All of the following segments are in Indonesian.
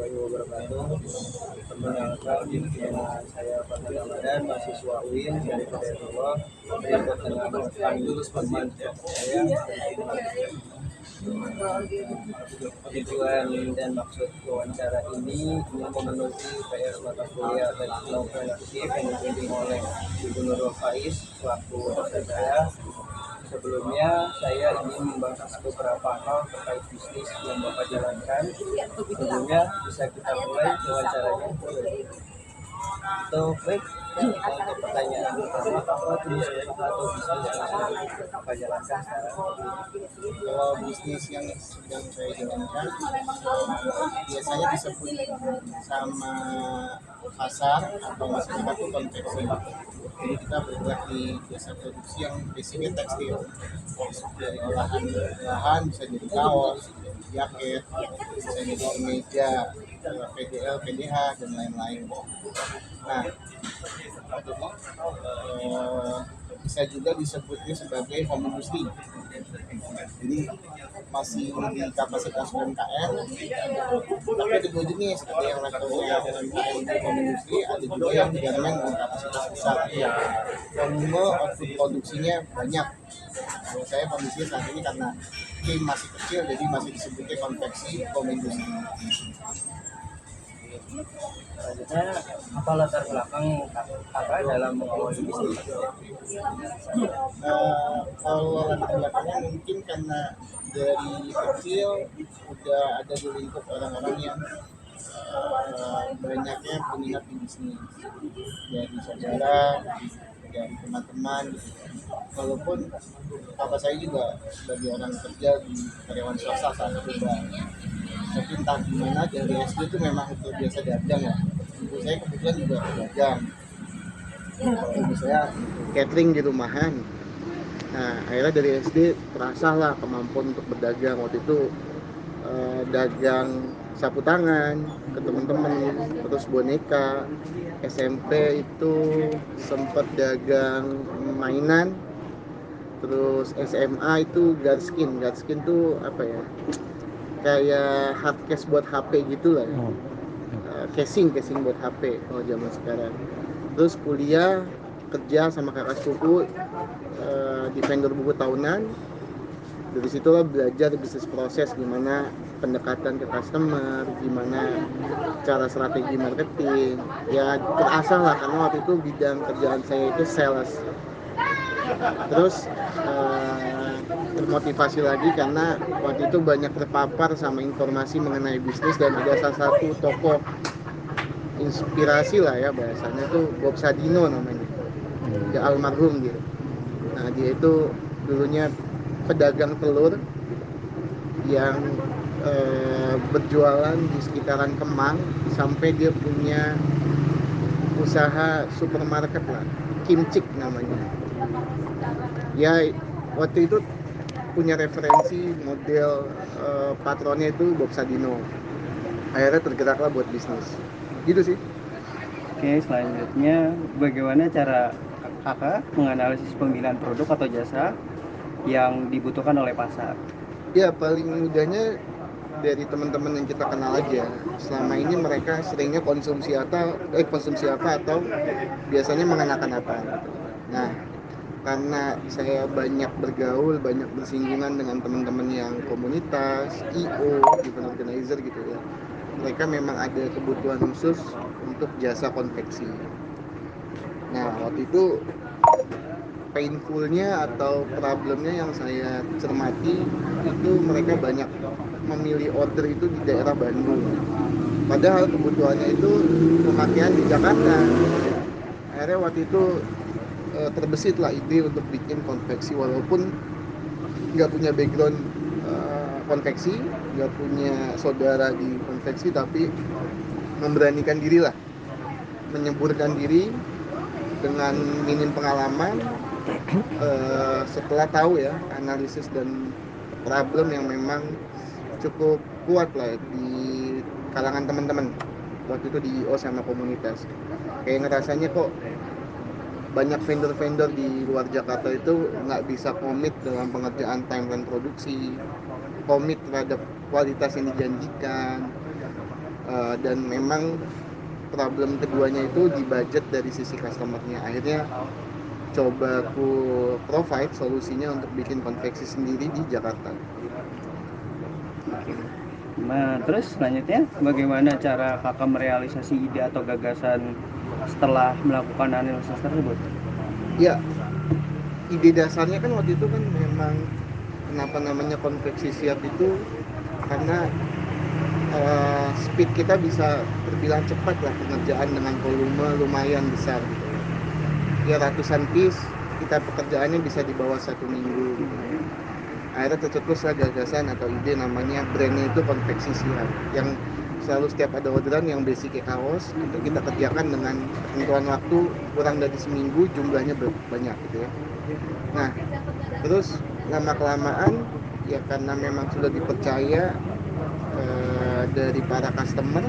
warahmatullahi wabarakatuh. Perkenalkan, nama saya Fadli Ramadan, mahasiswa UIN dari Hidayatullah. Berikut dengan teman saya. Tujuan dan maksud wawancara ini memenuhi PR mata kuliah dan novel aktif yang dibimbing oleh Ibu Nurul Faiz selaku dosen saya. Sebelumnya saya ingin membahas beberapa hal terkait bisnis yang Bapak jalankan. Sebelumnya bisa kita mulai wawancaranya. Baik, untuk pertanyaan pertama, apa jenis usaha atau bisnis yang Bapak jalankan sekarang? Kalau bisnis yang sedang saya jalankan biasanya disebut sama pasar atau masyarakat itu konveksi. Jadi kita bergerak di jasa produksi yang basicnya tekstil, dari olahan bisa jadi kaos, jaket, bisa jadi kemeja, PDL, PDH dan lain-lain. Nah, bisa juga disebutnya sebagai home industry. Jadi masih di kapasitas UMKM, tapi ada dua jenis, ada yang levelnya UMKM di home industry, ada juga yang garmen dengan kapasitas besar. Volume output produksinya banyak. Kalau saya kondisinya saat ini karena tim masih kecil, jadi masih disebutnya konveksi home industry. Selanjutnya, apa latar belakang kakak dalam mengawali bisnis? Kalau latar belakangnya mungkin karena dari kecil udah ada di lingkup orang-orang yang banyaknya peminat di bisnis, dari saudara, dari teman-teman gitu. Walaupun kakak saya juga sebagai orang kerja di karyawan swasta saat itu, tapi entah gimana dari SD itu memang itu biasa dagang ya. Ibu saya kebetulan juga dagang. Kalau ibu saya catering di rumahan. Nah, akhirnya dari SD terasa lah kemampuan untuk berdagang. Waktu itu dagang sapu tangan ke teman-teman, terus boneka. SMP itu sempat dagang mainan. Terus SMA itu guardskin tuh apa ya, kayak hardcase buat HP gitu lah ya. Casing buat HP kalau zaman sekarang. Terus kuliah kerja sama kakak sepupu di vendor buku tahunan. Dari situlah belajar bisnis proses, gimana pendekatan ke customer, gimana cara strategi marketing. Ya terasah lah karena waktu itu bidang kerjaan saya itu sales. Terus termotivasi lagi karena waktu itu banyak terpapar sama informasi mengenai bisnis, dan ada salah satu tokoh inspirasi lah ya bahasanya tuh Bob Sadino namanya, ya almarhum gitu. Nah dia itu dulunya pedagang telur yang berjualan di sekitaran Kemang sampai dia punya usaha supermarket lah, Kimcik namanya. Ya waktu itu punya referensi model patronnya itu Bob Sadino. Akhirnya tergeraklah buat bisnis. Gitu sih. Oke, selanjutnya bagaimana cara kakak menganalisis pemilihan produk atau jasa yang dibutuhkan oleh pasar? Ya paling mudahnya dari teman-teman yang kita kenal aja. Selama ini mereka seringnya konsumsi apa atau biasanya mengenakan apa gitu. Nah, karena saya banyak bergaul, banyak bersinggungan dengan teman-teman yang komunitas, IO, event organizer gitu ya. Mereka memang ada kebutuhan khusus untuk jasa konveksi. Nah, waktu itu painfulnya atau problemnya yang saya cermati itu mereka banyak memilih order itu di daerah Bandung. Padahal kebutuhannya itu pemakaian di Jakarta. Akhirnya waktu itu terbesit lah ide untuk bikin konveksi, walaupun nggak punya background konveksi, nggak punya saudara di konveksi, tapi memberanikan diri lah, menyeburkan diri dengan minim pengalaman. Setelah tahu ya analisis dan problem yang memang cukup kuat lah di kalangan teman-teman waktu itu di IO sama komunitas, kayak ngerasanya kok banyak vendor-vendor di luar Jakarta itu nggak bisa komit dalam pengerjaan timeline produksi, komit terhadap kualitas yang dijanjikan. Dan memang problem keduanya itu di budget dari sisi customernya. Akhirnya coba aku provide solusinya untuk bikin konveksi sendiri di Jakarta. Nah, terus selanjutnya bagaimana cara kakak merealisasi ide atau gagasan setelah melakukan analisis tersebut? Ya, ide dasarnya kan waktu itu kan memang kenapa namanya konveksi siap itu karena speed kita bisa terbilang cepat lah pengerjaan dengan volume lumayan besar gitu. Ya ratusan piece kita pekerjaannya bisa di bawah 1 minggu gitu. Akhirnya tercetuslah gagasan atau ide namanya brandnya itu konveksi siap yang selalu setiap ada orderan yang basic kaos itu kita kerjakan dengan ketentuan waktu kurang dari seminggu, jumlahnya banyak gitu ya. Nah terus lama kelamaan ya karena memang sudah dipercaya dari para customer,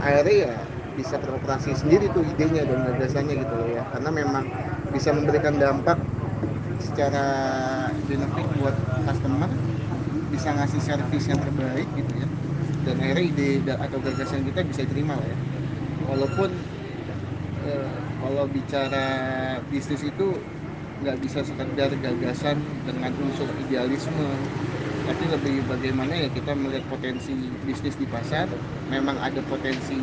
akhirnya ya bisa beroperasi sendiri tuh idenya dan gagasannya gitu loh ya, karena memang bisa memberikan dampak secara benefit buat customer, bisa ngasih servis yang terbaik gitu ya, dan akhirnya ide atau gagasan kita bisa diterima lah ya. Walaupun kalau bicara bisnis itu nggak bisa sekedar gagasan dengan unsur idealisme, tapi lebih bagaimana ya kita melihat potensi bisnis di pasar. Memang ada potensi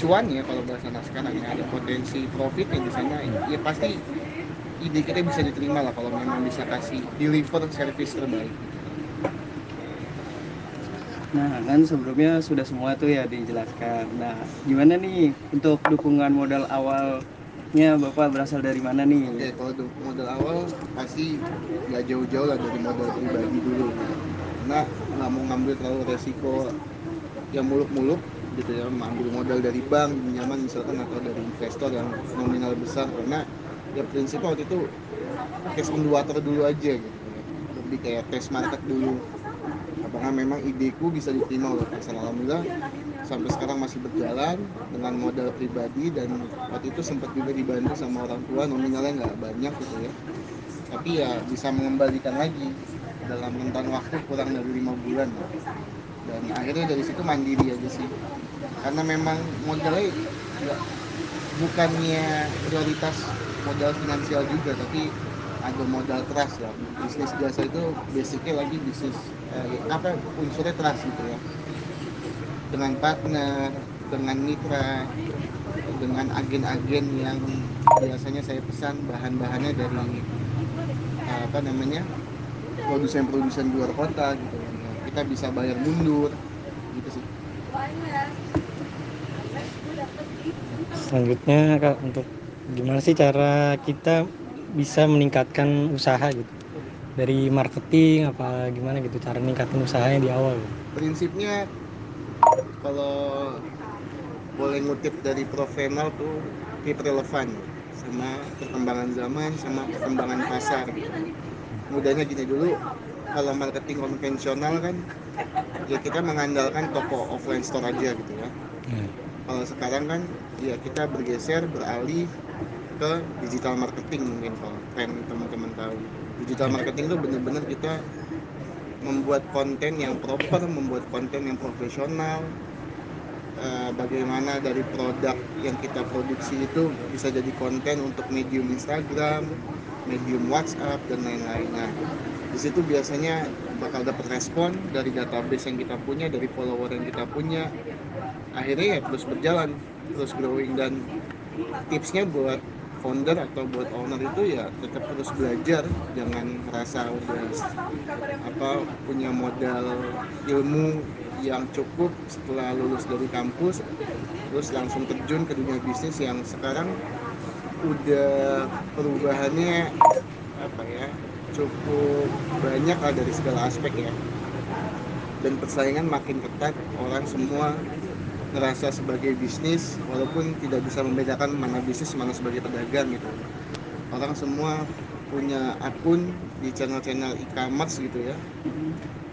cuan ya kalau bahasa sekarang ya, ada potensi profit yang di sana ya, pasti ide kita bisa diterima lah kalau memang bisa kasih deliver service terbaik. Nah, kan sebelumnya sudah semua tuh ya dijelaskan. Nah, gimana nih untuk dukungan modal awalnya Bapak berasal dari mana nih? Oke, kalau modal awal pasti nggak jauh-jauh lah dari modal pribadi dulu, karena nggak mau ngambil terlalu resiko yang muluk-muluk gitu ya, mengambil modal dari bank pinjaman misalkan atau dari investor yang nominal besar, karena ya prinsip waktu itu test on the water dulu aja gitu ya, lebih kayak test market dulu apakah memang ideku bisa diterima oleh pasar. Alhamdulillah sampai sekarang masih berjalan dengan modal pribadi, dan waktu itu sempat juga dibantu sama orang tua, nominalnya nggak banyak gitu ya, tapi ya bisa mengembalikan lagi dalam rentan waktu kurang dari 5 bulan, dan akhirnya dari situ mandiri aja sih, karena memang modalnya nggak, bukannya prioritas modal finansial juga, tapi ada modal trust lah. Bisnis jasa itu basicnya lagi bisnis unsurnya trust gitu ya, dengan partner, dengan mitra, dengan agen-agen yang biasanya saya pesan bahan-bahannya dari produsen-produsen luar kota gitu ya. Kita bisa bayar mundur gitu sih. Selanjutnya Kak, untuk gimana sih cara kita bisa meningkatkan usaha gitu, dari marketing apa gimana gitu cara meningkatkan usahanya di awal gitu. Prinsipnya kalau boleh ngutip dari Prof. Renal tuh, keep relevan sama perkembangan zaman sama perkembangan pasar gitu. Mudahnya gini dulu, kalau marketing konvensional kan ya kita mengandalkan toko offline store aja gitu ya. Kalau sekarang kan ya kita bergeser beralih ke digital marketing, mungkin kalau tren teman-teman tahu. Digital marketing itu benar-benar kita membuat konten yang proper, membuat konten yang profesional, bagaimana dari produk yang kita produksi itu bisa jadi konten untuk medium Instagram, medium WhatsApp dan lain-lain. Nah, di situ biasanya bakal dapat respon dari database yang kita punya, dari follower yang kita punya. Akhirnya ya terus berjalan, terus growing, dan tipsnya buat founder atau buat owner itu ya tetap terus belajar, jangan merasa udah punya modal ilmu yang cukup setelah lulus dari kampus terus langsung terjun ke dunia bisnis yang sekarang udah perubahannya cukup banyak lah dari segala aspek ya, dan persaingan makin ketat, orang semua ngerasa sebagai bisnis walaupun tidak bisa membedakan mana bisnis mana sebagai pedagang gitu. Orang semua punya akun di channel-channel e-commerce gitu ya,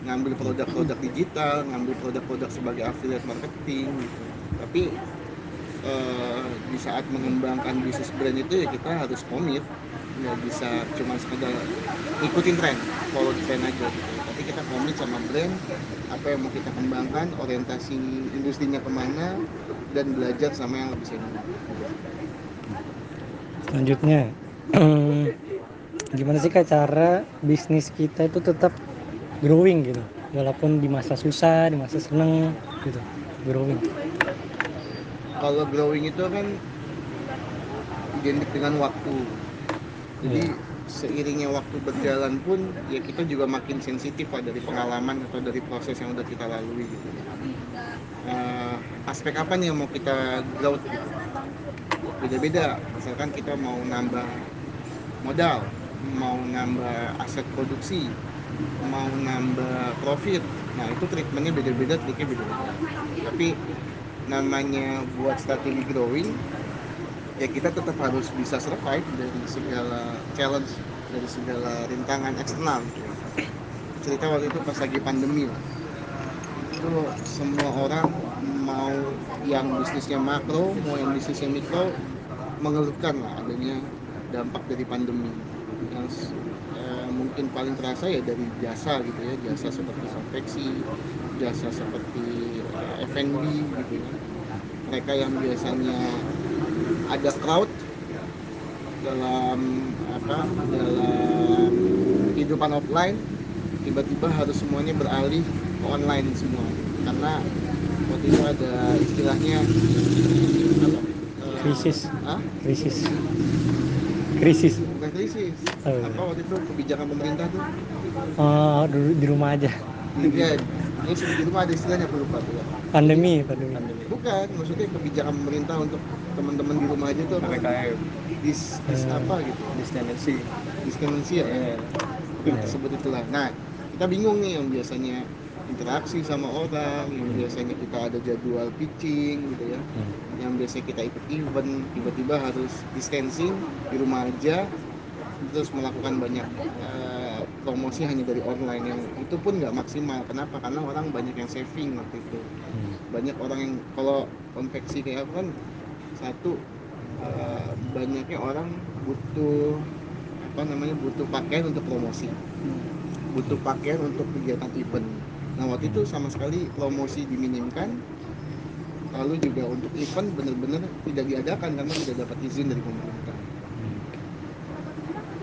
ngambil produk-produk digital, ngambil produk-produk sebagai affiliate marketing gitu. Tapi di saat mengembangkan bisnis brand itu ya kita harus komit, nggak bisa cuma sekedar ikutin tren, follow trend aja gitu. Tapi kita komit sama brand, apa yang mau kita kembangkan, orientasi industrinya kemana, dan belajar sama yang lebih senior. Selanjutnya, gimana sih Kak cara bisnis kita itu tetap growing gitu, walaupun di masa susah, di masa seneng gitu, growing. Kalau growing itu kan identik dengan waktu. Jadi seiringnya waktu berjalan pun ya kita juga makin sensitif lah dari pengalaman atau dari proses yang udah kita lalui gitu. Aspek apa nih yang mau kita growth gitu? Beda-beda. Misalkan kita mau nambah modal, mau nambah aset produksi, mau nambah profit. Nah itu treatmentnya beda-beda, triknya beda-beda. Tapi namanya buat strategi growing, ya kita tetap harus bisa survive dari segala challenge, dari segala rintangan eksternal gitu ya. Cerita waktu itu pas lagi pandemi lah, itu semua orang mau yang bisnisnya makro, mau yang bisnisnya mikro mengeluhkan lah adanya dampak dari pandemi yang mungkin paling terasa ya dari jasa gitu ya, jasa seperti konveksi, jasa seperti F&B gitu ya. Mereka yang biasanya ada crowd dalam dalam kehidupan offline, tiba-tiba harus semuanya beralih ke online semua karena waktu itu ada istilahnya apa? Krisis. Hah? Krisis. Bukan krisis. Apa waktu itu kebijakan pemerintah tuh? Dulu di rumah aja. Iya, ini sudah di rumah ada istilahnya aku lupa tuh. Pandemi. Bukan, maksudnya kebijakan pemerintah untuk teman-teman di rumah aja tuh apa? PPKM, Apa gitu? Diskrimininasi ya. Kita sebut itulah. Nah, kita bingung nih yang biasanya interaksi sama orang, yang biasanya kita ada jadwal pitching gitu ya, yang biasanya kita ikut event, tiba-tiba harus distancing di rumah aja, terus melakukan banyak promosi hanya dari online yang itu pun nggak maksimal. Kenapa? Karena orang banyak yang saving waktu itu. Banyak orang yang kalau konveksi kayak aku kan satu banyaknya orang butuh butuh pakaian untuk promosi, butuh pakaian untuk kegiatan event. Nah waktu itu sama sekali promosi diminimkan, lalu juga untuk event benar-benar tidak diadakan karena tidak dapat izin dari pemerintah.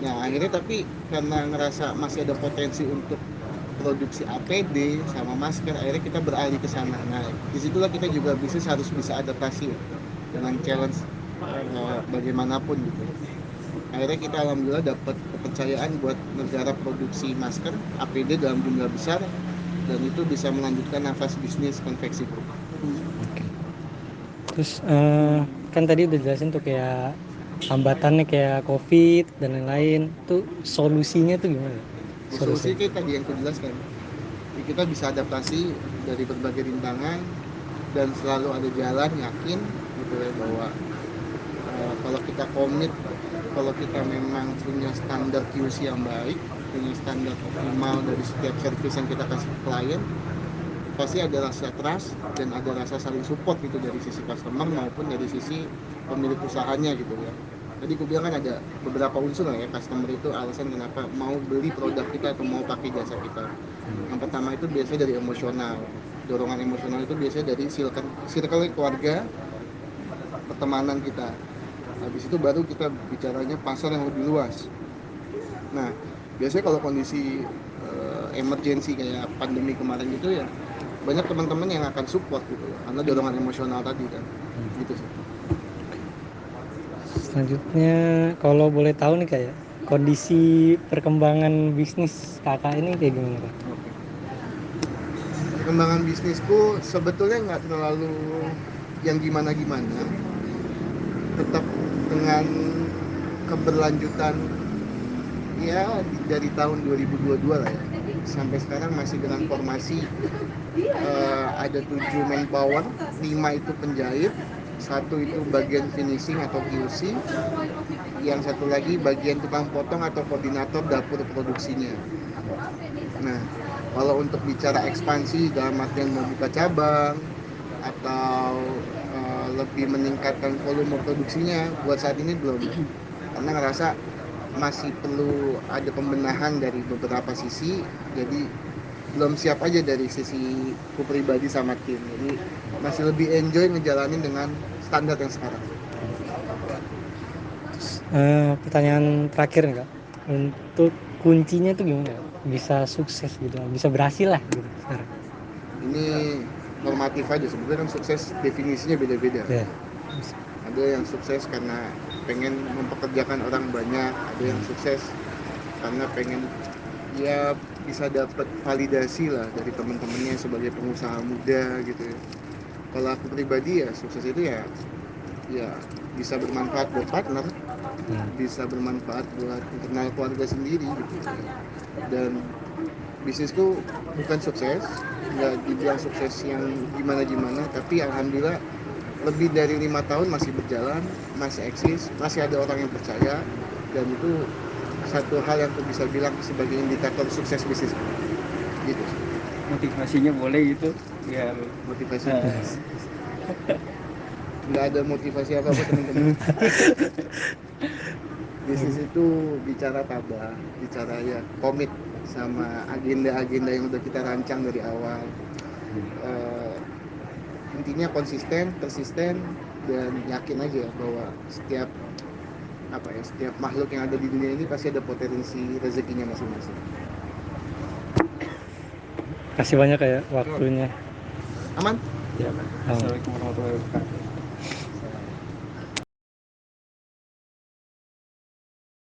Nah akhirnya tapi karena ngerasa masih ada potensi untuk produksi APD sama masker, akhirnya kita beralih ke sana. Nah disitulah kita juga bisnis harus bisa adaptasi dengan challenge bagaimanapun gitu. Akhirnya kita alhamdulillah dapat kepercayaan buat negara produksi masker APD dalam jumlah besar, dan itu bisa melanjutkan nafas bisnis konveksi group. Terus kan tadi udah jelasin tuh kayak hambatannya kayak COVID dan lain-lain, tuh solusinya tuh gimana? Solusi kita tadi yang aku jelaskan, kita bisa adaptasi dari berbagai rintangan dan selalu ada jalan, yakin gitu ya, bahwa kalau kita komit, kalau kita memang punya standar QC yang baik, punya standar optimal dari setiap service yang kita kasih ke klien, pasti ada rasa trust dan ada rasa saling support gitu dari sisi customer maupun dari sisi pemilik usahanya gitu ya. Tadi aku bilang kan ada beberapa unsur lah ya, customer itu alasan kenapa mau beli produk kita atau mau pakai jasa kita. Yang pertama itu biasanya dari emosional, dorongan emosional itu biasanya dari circle keluarga, pertemanan kita. Habis itu baru kita bicaranya pasar yang lebih luas. Nah biasanya kalau kondisi emergency kayak pandemi kemarin gitu ya, banyak teman-teman yang akan support gitu karena dorongan emosional tadi kan. Gitu sih. Selanjutnya kalau boleh tahu nih kayak kondisi perkembangan bisnis kakak ini kayak gimana Kak? Perkembangan bisnisku sebetulnya nggak terlalu yang gimana-gimana, tetap dengan keberlanjutan ya dari tahun 2022 lah ya sampai sekarang masih dengan formasi ada 7 manpower, 5 itu penjahit, 1 itu bagian finishing atau QC, yang 1 lagi bagian tukang potong atau koordinator dapur produksinya. Nah, kalau untuk bicara ekspansi dalam artian mau buka cabang atau lebih meningkatkan volume produksinya, buat saat ini belum, karena ngerasa masih perlu ada pembenahan dari beberapa sisi. Jadi belum siap aja dari sisi ku pribadi sama tim, jadi masih lebih enjoy ngejalanin dengan standar yang sekarang. Pertanyaan terakhir nih Kak, untuk kuncinya tuh gimana Kak? Bisa sukses gitu, bisa berhasil lah gitu sekarang. Ini normatif aja, sebenarnya kan sukses definisinya beda-beda. Ya. Ada yang sukses karena pengen mempekerjakan orang banyak, ada yang sukses karena pengen ya bisa dapat validasi lah dari teman-temannya sebagai pengusaha muda gitu ya. Kalau aku pribadi ya sukses itu ya bisa bermanfaat buat partner, bisa bermanfaat buat internal keluarga sendiri gitu. Dan bisnisku bukan sukses, nggak dibilang sukses yang gimana-gimana, tapi alhamdulillah lebih dari 5 tahun masih berjalan, masih eksis, masih ada orang yang percaya, dan itu satu hal yang aku bisa bilang sebagai indikator sukses bisnis gitu. Motivasinya boleh gitu biar Motivasi nggak ada motivasi apa-apa teman-teman. Bisnis itu bicara tabah, bicara ya komit sama agenda-agenda yang udah kita rancang dari awal. Intinya konsisten, persisten, dan yakin aja bahwa setiap makhluk yang ada di dunia ini pasti ada potensi rezekinya masing-masing. Kasih banyak ya waktunya. Aman? ya. Assalamualaikum warahmatullahi wabarakatuh.